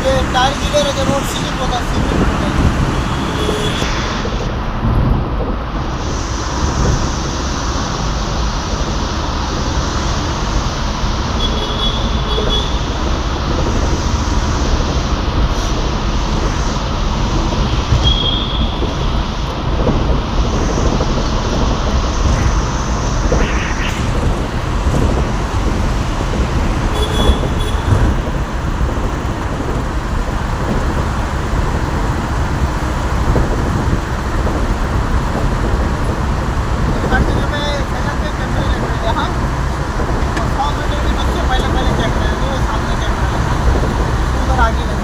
ये टायर गिरे रहते, रोड स्लिप होता, स्लिप होता. हर जगह पे जगह पे कैमरे लग रहे हैं. हाँ, 100 मीटर में सबसे पहले पहले चेक करें, तो सामने कैमरा लगा है, उधर आगे लगा